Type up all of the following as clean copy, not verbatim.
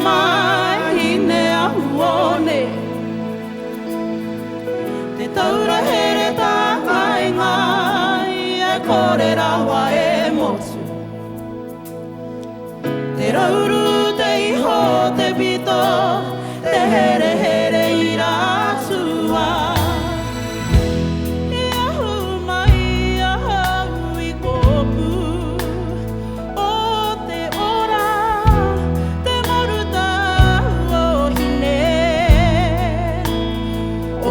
mai hine ahuone Te taura here tā ngai ngai E kore rawa e motu Te rauru te iho te pito Te here here i rātua I ahu mai ahau i kōpu O te ora Te maruta o hine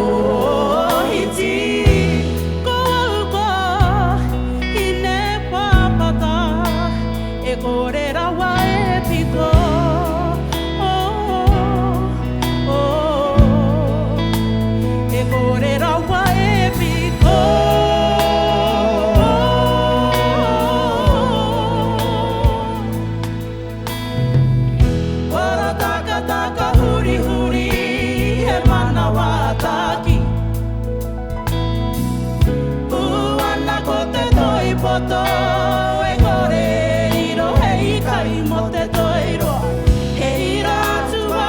O hiti Ko au ko hine papata E kore rawa e piko E kore rawa e piko Ora taka taka huri huri He manawa taki Uana ko te toi poto E kore iro hei kai mo te toiro Hei rātua,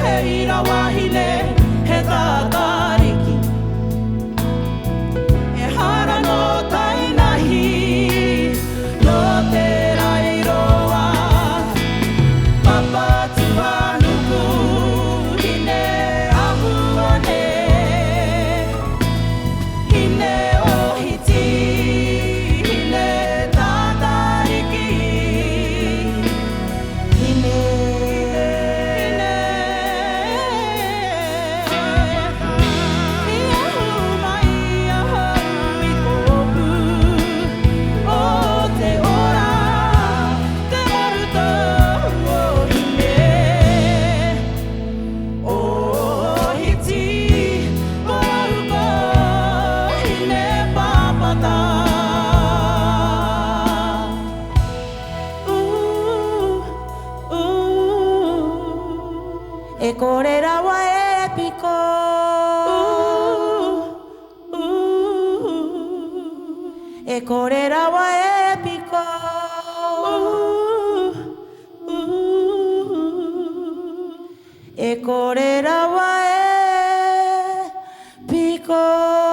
hei rawahine He tātariki E hara no tainahi No te rairoa Papa tua nuku Hine ahuane Hine ohiti Hine tātariki Hine I ahu mai ahau i kōpu O te ora Te maruta o hine O hiti O auka hine papata E kore rawa e piko E kore rawa e piko E kore rawa e piko